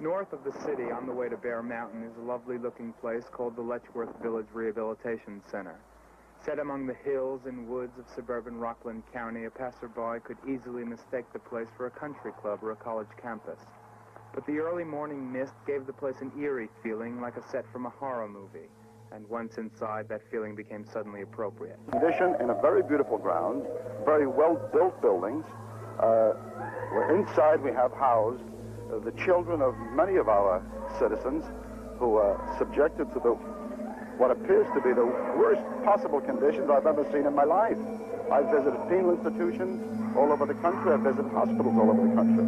North of the city, on the way to Bear Mountain, is a lovely-looking place called the Letchworth Village Rehabilitation Center. Set among the hills and woods of suburban Rockland County, a passerby could easily mistake the place for a country club or a college campus. But the early morning mist gave the place an eerie feeling, like a set from a horror movie. And once inside, that feeling became suddenly appropriate. Condition in a very beautiful ground, very well-built buildings. Where inside we have housed the children of many of our citizens who are subjected to what appears to be the worst possible conditions I've ever seen in my life. I've visited penal institutions all over the country. I've visited hospitals all over the country.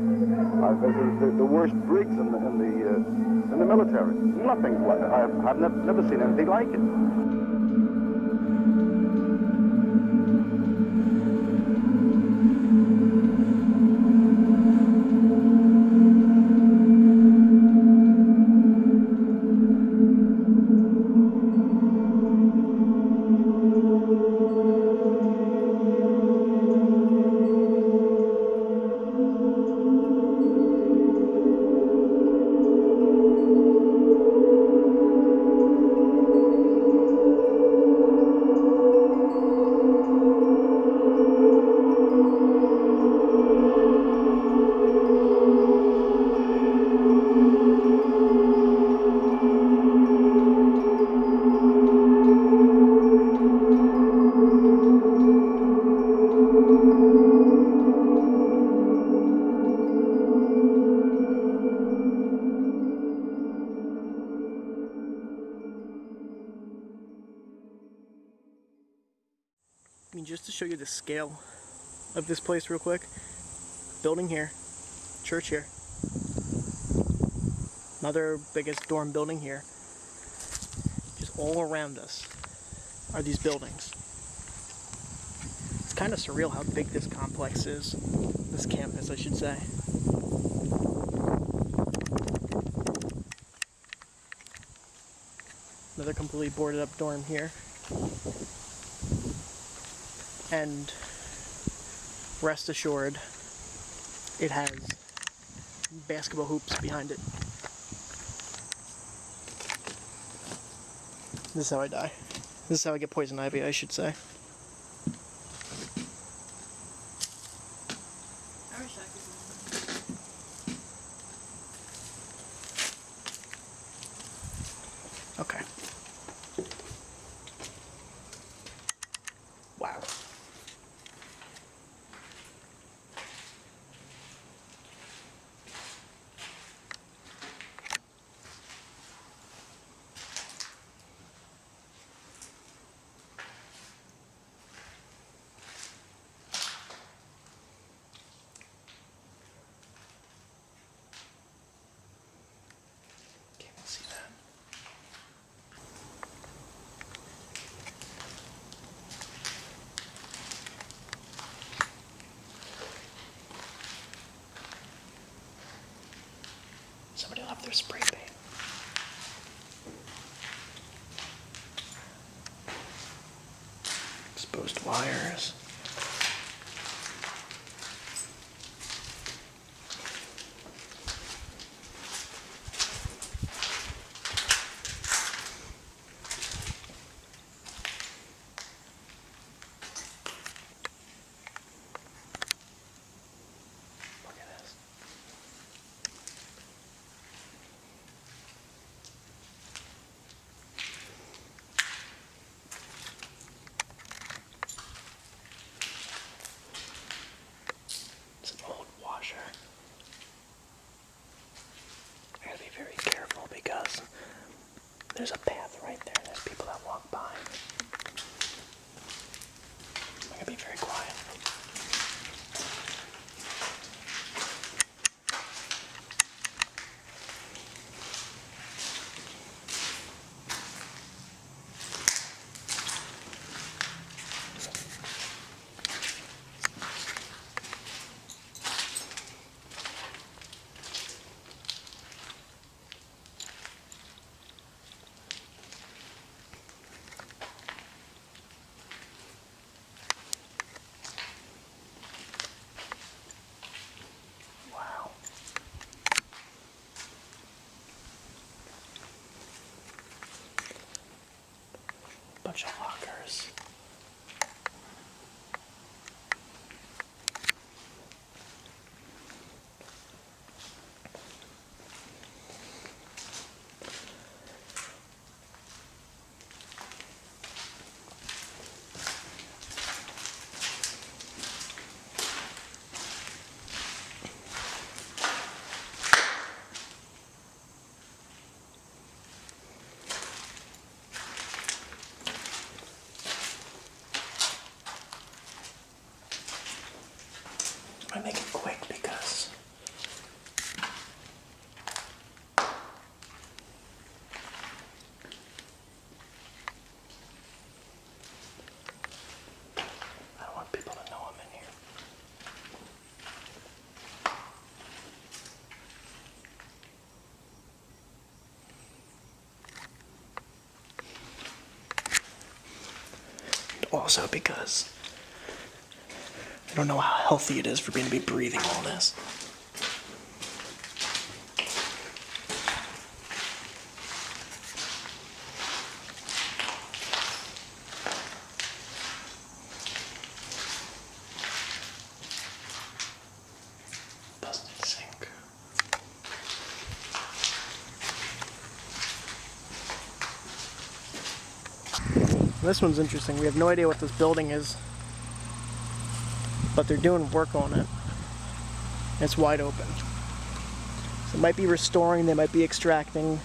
I've visited the worst brigs in the military. Nothing like it. I've never seen anything like it. I mean, just to show you the scale of this place real quick. Building here, church here, another biggest dorm building here. Just all around us are these buildings. It's kind of surreal how big this complex is, this campus I should say. Another completely boarded up dorm here. And rest assured, it has basketball hoops behind it. This is how I die. This is how I get poison ivy, I should say. Okay. Wow. Can't even see that. Somebody left their spray paint. Exposed wires. Look at this. It's an old washer. I gotta be very careful because there's a path right there and there's people that walk by. I gotta be very quiet. Bunch of lockers. I make it quick because I don't want people to know I'm in here. Also because I don't know how healthy it is for me to be breathing all this. Busted sink. This one's interesting. We have no idea what this building is, but they're doing work on it. It's wide open. So it might be restoring, they might be extracting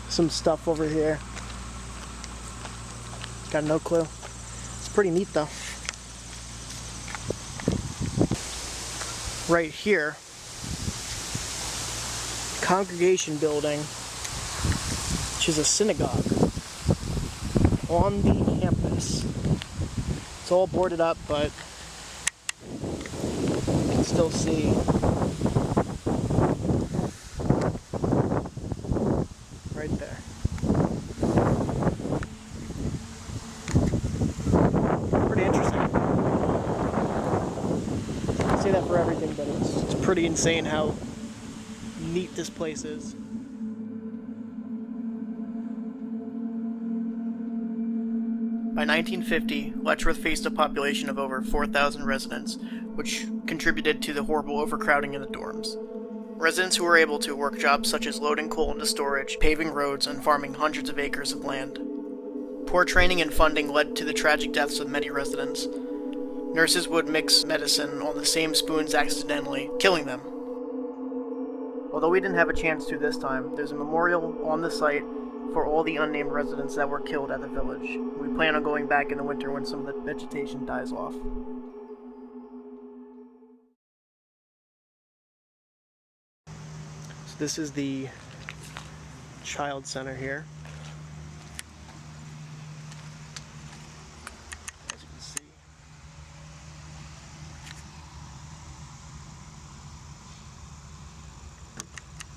some stuff over here. Got no clue. It's pretty neat though. Right here, congregation building, which is a synagogue on the campus. It's all boarded up, but you can still see right there. Pretty interesting. I say that for everything, but it's pretty insane how neat this place is. By 1950, Letchworth faced a population of over 4,000 residents, which contributed to the horrible overcrowding in the dorms. Residents who were able to work jobs such as loading coal into storage, paving roads, and farming hundreds of acres of land. Poor training and funding led to the tragic deaths of many residents. Nurses would mix medicine on the same spoons accidentally, killing them. Although we didn't have a chance to this time, there's a memorial on the site for all the unnamed residents that were killed at the village. We plan on going back in the winter when some of the vegetation dies off. So this is the child center here. As you can see.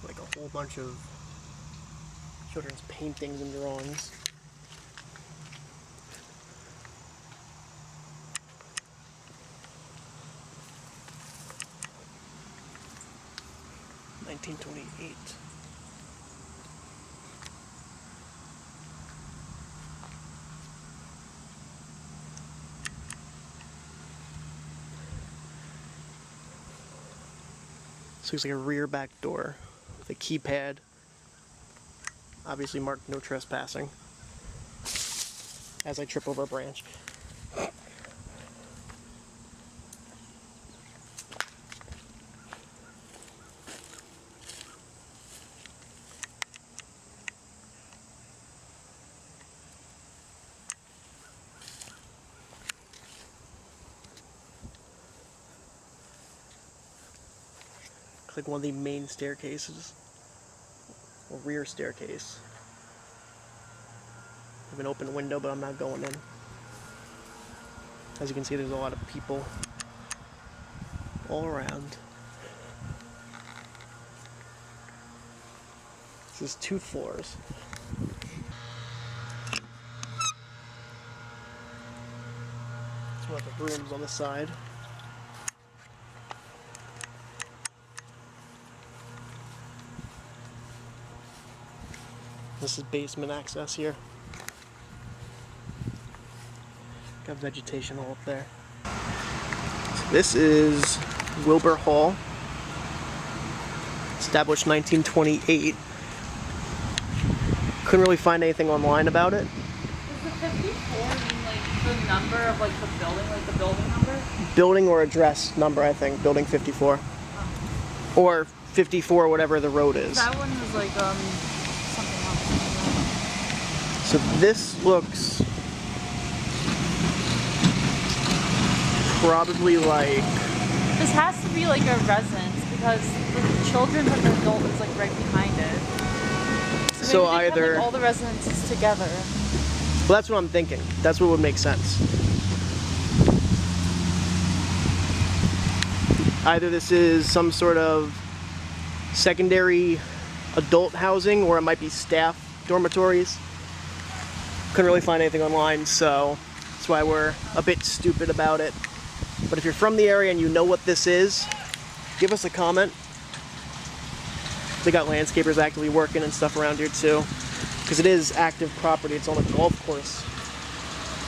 Like a whole bunch of children's paintings and drawings. $1928. This looks like a rear back door with a keypad. Obviously marked no trespassing. As I trip over a branch. Looks like one of the main staircases. Or rear staircase. I have an open window, but I'm not going in. As you can see, there's a lot of people all around. This is 2 floors. It's one of the rooms on the side. This is basement access here. Got vegetation all up there. So this is Wilbur Hall. Established 1928. Couldn't really find anything online about it. Is the 54 mean like the number of like the building, like the building number? Building or address number, I think. Building 54. Oh. Or 54, whatever the road is. That one was like something else. So this looks probably like... This has to be like a residence because the children's and the adult is like right behind it. So maybe they either... have, like, all the residences together. Well, that's what I'm thinking. That's what would make sense. Either this is some sort of secondary adult housing, or it might be staff dormitories. Couldn't really find anything online, so that's why we're a bit stupid about it. But if you're from the area and you know what this is, give us a comment. They got landscapers actively working and stuff around here too, because it is active property. It's on a golf course.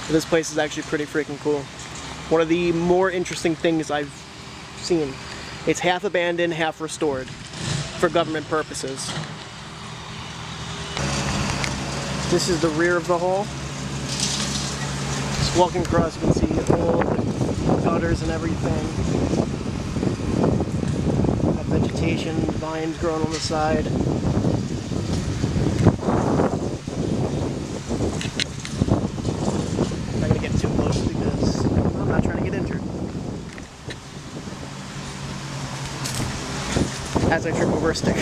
But this place is actually pretty freaking cool. One of the more interesting things I've seen. It's half abandoned, half restored for government purposes. This is the rear of the hall. Just walking across, you can see all the gutters and everything. Got vegetation, vines growing on the side. I'm not gonna get too close because I'm not trying to get injured. As I trip over a stick.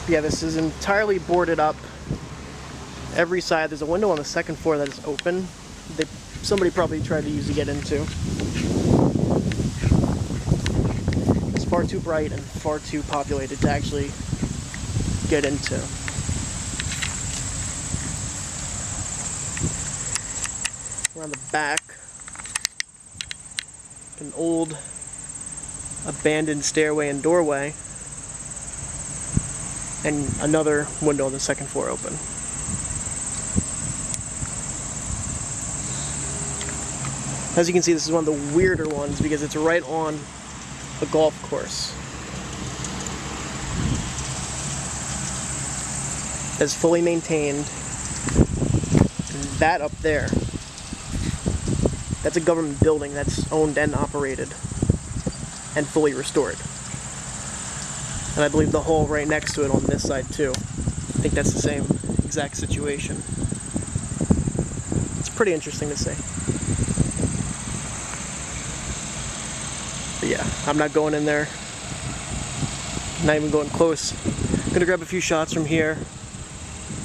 Yeah, this is entirely boarded up. Every side, there's a window on the second floor that is open. Somebody probably tried to use to get into. It's far too bright and far too populated to actually get into. Around the back, an old abandoned stairway and doorway, and another window on the second floor open. As you can see, this is one of the weirder ones because it's right on a golf course. It's fully maintained. And that up there, that's a government building that's owned and operated and fully restored. And I believe the hall right next to it on this side too. I think that's the same exact situation. It's pretty interesting to see. But yeah, I'm not going in there. Not even going close. I'm gonna grab a few shots from here,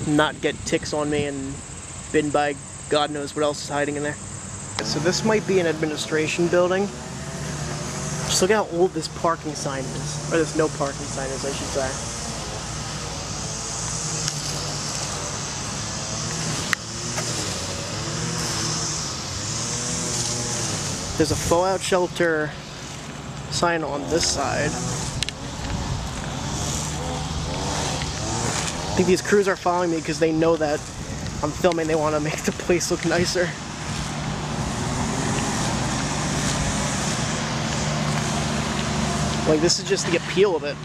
not get ticks on me and bitten by God knows what else is hiding in there. So this might be an administration building. Just look at how old this parking sign is. Or this no parking sign is, I should say. There's a fallout shelter sign on this side. I think these crews are following me because they know that I'm filming. They want to make the place look nicer. Like, this is just the appeal of it.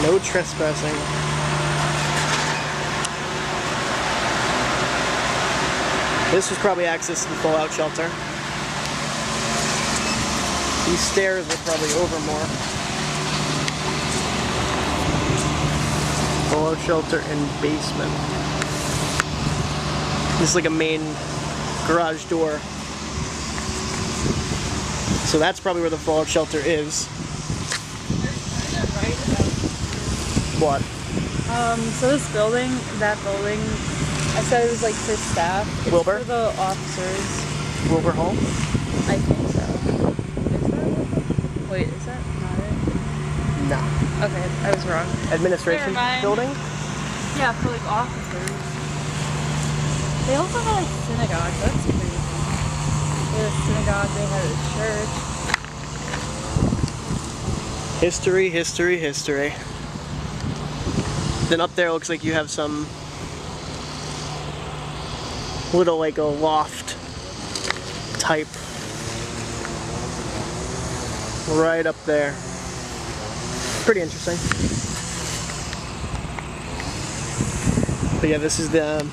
No trespassing. This was probably access to the fallout shelter. These stairs are probably over more. Fallout shelter and basement. This is like a main garage door. So that's probably where the fallout shelter is. What? So this building, that building, I said it was like for staff. It's Wilbur? for the officers. Wilbur Hall? I think so. Is that Wilbur? Wait, is that not it? No. Okay, I was wrong. Administration Never mind. building? Yeah, for like officers. They also had like synagogue. That's crazy. They had a synagogue, they had a church. History, history, history. Then up there looks like you have some little, like a loft type right up there. Pretty interesting. But yeah, this is the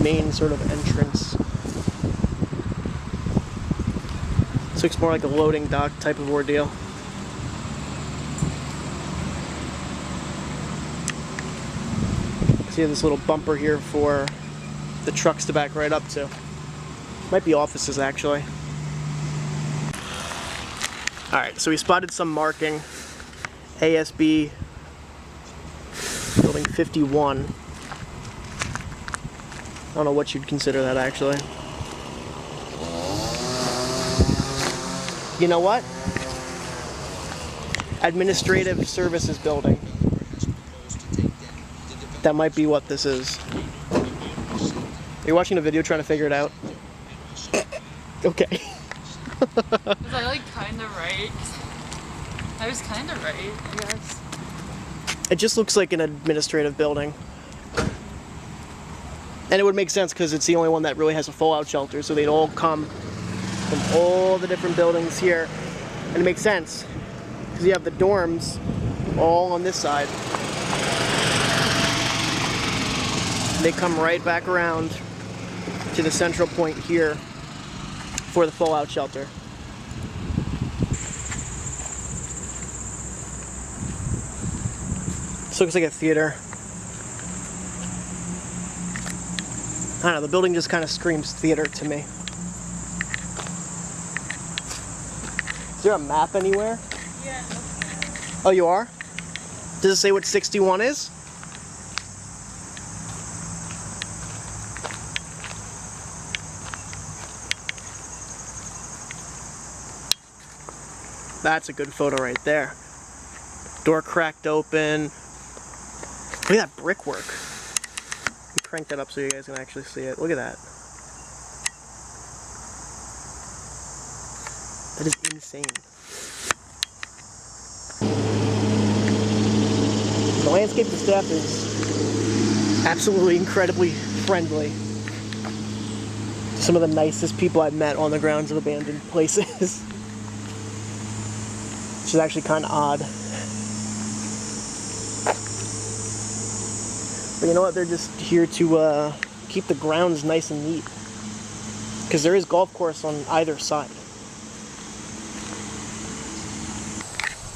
main sort of entrance. This looks more like a loading dock type of ordeal. So you have this little bumper here for the trucks to back right up to. Might be offices, actually. Alright, so we spotted some marking. ASB building 51. I don't know what you'd consider that, actually. You know what? Administrative Services Building. That might be what this is. Are you watching a video trying to figure it out? Okay. Was I like kind of right? I was kind of right, I guess. It just looks like an administrative building. And it would make sense because it's the only one that really has a fallout shelter, so they'd all come from all the different buildings here. And it makes sense because you have the dorms all on this side. They come right back around to the central point here for the fallout shelter. This looks like a theater. I don't know, the building just kind of screams theater to me. Is there a map anywhere? Yeah. Oh, you are? Does it say what 61 is? That's a good photo right there. Door cracked open. Look at that brickwork. Let me crank that up so you guys can actually see it. Look at that. That is insane. The landscape staff is absolutely incredibly friendly. Some of the nicest people I've met on the grounds of abandoned places. Which is actually kind of odd. But you know what? They're just here to keep the grounds nice and neat. Because there is golf course on either side.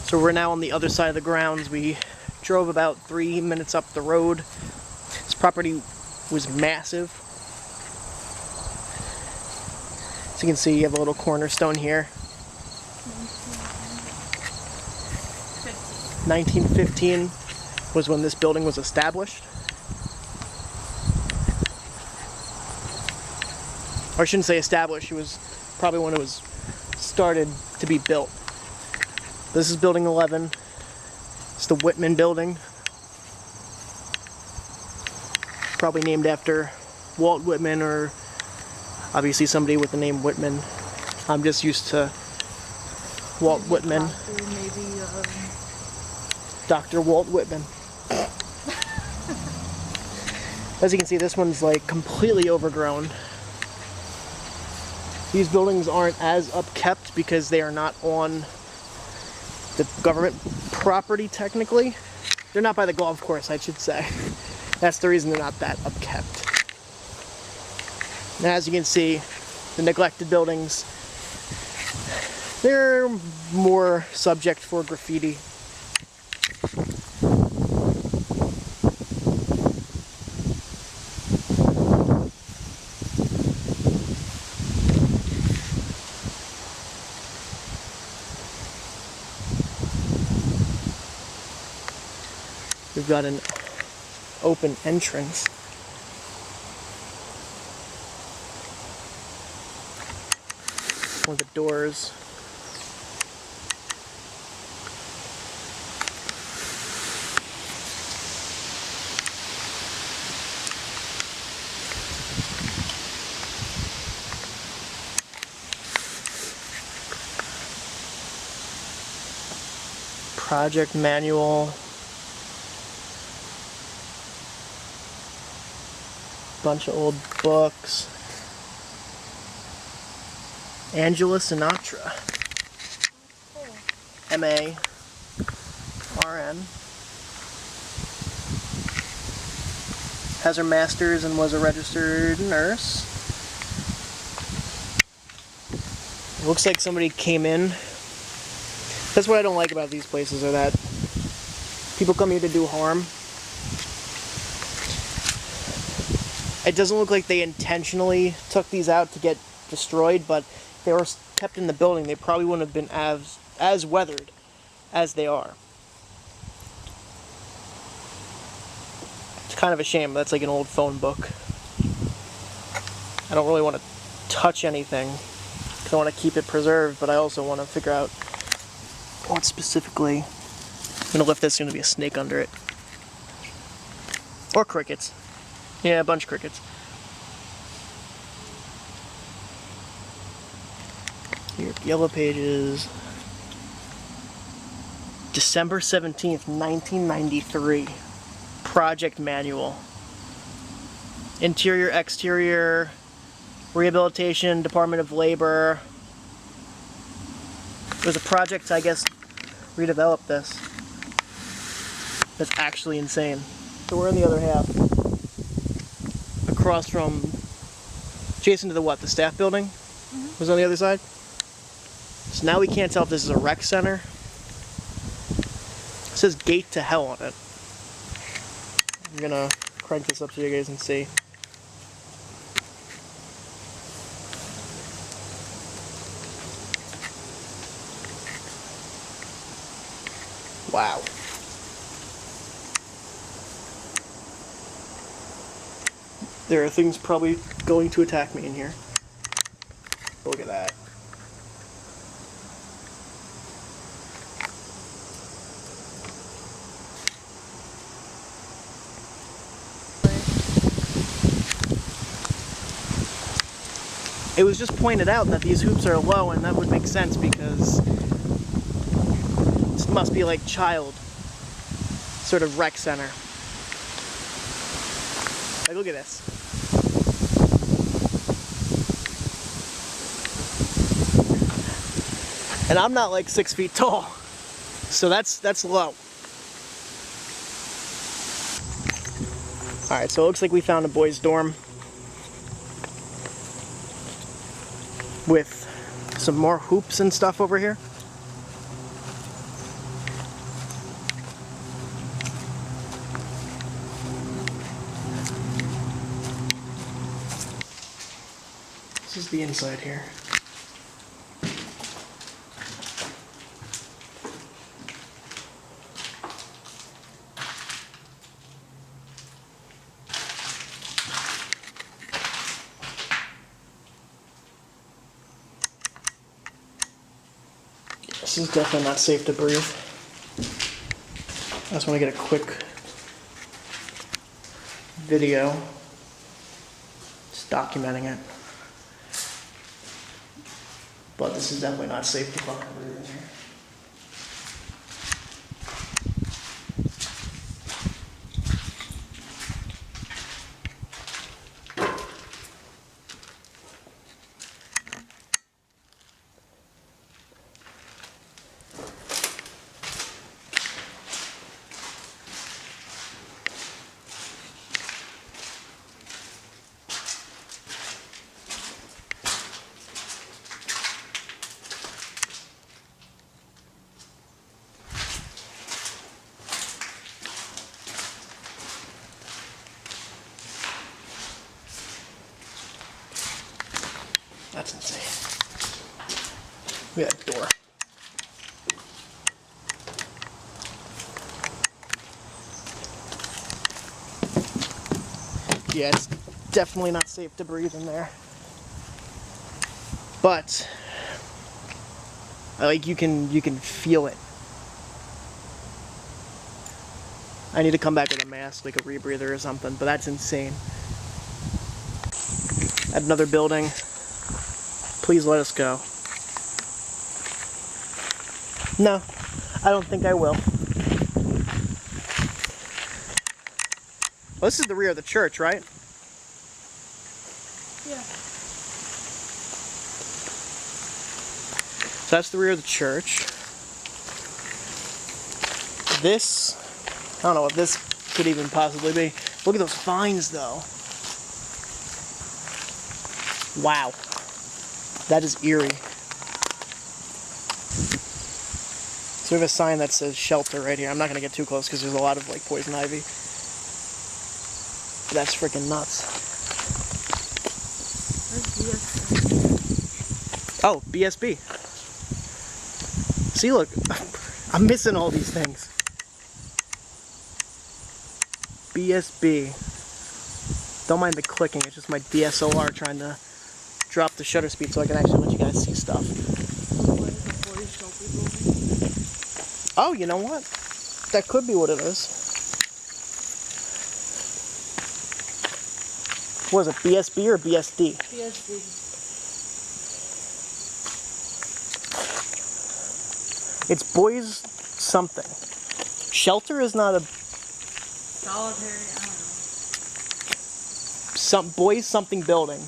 So we're now on the other side of the grounds. We drove about 3 minutes up the road. This property was massive. So you can see you have a little cornerstone here. 1915 was when this building was established. Or I shouldn't say established, it was probably when it was started to be built. This is building 11. It's the Whitman building. Probably named after Walt Whitman or obviously somebody with the name Whitman. I'm just used to Walt Whitman. Dr. Walt Whitman. As you can see, this one's like completely overgrown. These buildings aren't as upkept because they are not on the government property technically. They're not by the golf course, I should say. That's the reason they're not that upkept. And as you can see, the neglected buildings, they're more subject for graffiti. We've got an open entrance. One of the doors. Project manual. Bunch of old books. Angela Sinatra. M.A. R.N. Has her master's and was a registered nurse. It looks like somebody came in. That's what I don't like about these places, are that people come here to do harm. It doesn't look like they intentionally took these out to get destroyed, but if they were kept in the building, they probably wouldn't have been as weathered as they are. It's kind of a shame. That's like an old phone book. I don't really want to touch anything because I want to keep it preserved, but I also want to figure out what specifically. I'm going to lift this, there's going to be a snake under it. Or crickets. Yeah, a bunch of crickets. Here, Yellow Pages. December 17th, 1993. Project manual. Interior, exterior, rehabilitation, Department of Labor. It was a project to, I guess, redevelop this. That's actually insane. So we're in the other half. Across from, adjacent to the what? The staff building? Mm-hmm. Was on the other side? So now we can't tell if this is a rec center. It says Gate to Hell on it. I'm gonna crank this up so you guys can see. Wow. There are things probably going to attack me in here. Look at that. It was just pointed out that these hoops are low, and that would make sense because this must be like child sort of rec center. Like, look at this. And I'm not like 6 feet tall, so that's low. Alright, so it looks like we found a boys' dorm with some more hoops and stuff over here. This is the inside here. This is definitely not safe to breathe. I just want to get a quick video just documenting it. But this is definitely not safe to fucking breathe in here. That's insane. Look at that door. Yeah, it's definitely not safe to breathe in there. But like you can feel it. I need to come back with a mask, like a rebreather or something, but that's insane. At another building. Please let us go. No, I don't think I will. Well, this is the rear of the church, right? Yeah. So that's the rear of the church. This, I don't know what this could even possibly be. Look at those vines, though. Wow. That is eerie. So we have a sign that says shelter right here. I'm not going to get too close because there's a lot of like poison ivy. But that's freaking nuts. Oh, BSB. See, look. I'm missing all these things. BSB. Don't mind the clicking. It's just my DSLR trying to drop the shutter speed so I can actually let you guys see stuff. Oh, you know what? That could be what it is. What is it, BSB or BSD? BSD. It's boys something. Shelter is not a... Solitary, I don't know. Boys something building.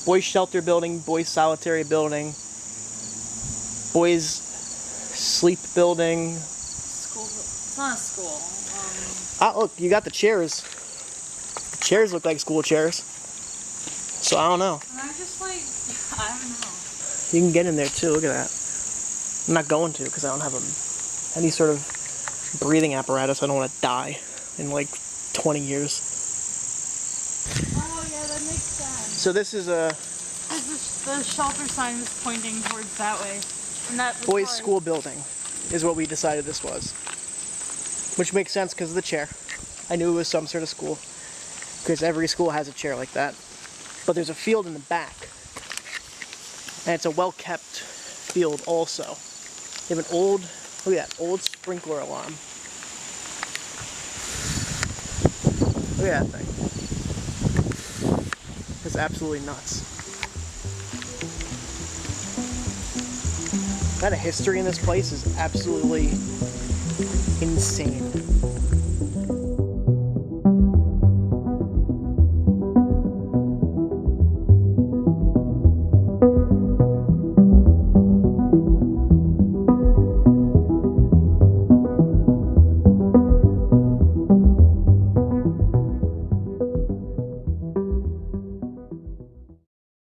Boys shelter building, boys solitary building, boys sleep building. School, it's not a school. Look, you got the chairs. The chairs look like school chairs. So I don't know. And I'm just like, I don't know. You can get in there too, look at that. I'm not going to because I don't have any sort of breathing apparatus. I don't want to die in like 20 years. Oh yeah, that makes sense. So this is a... The shelter sign was pointing towards that way. And that was boys' school building is what we decided this was. Which makes sense because of the chair. I knew it was some sort of school. Because every school has a chair like that. But there's a field in the back. And it's a well-kept field also. You have an old, look at that, old sprinkler alarm. Look at that thing. It's absolutely nuts. That history in this place is absolutely insane.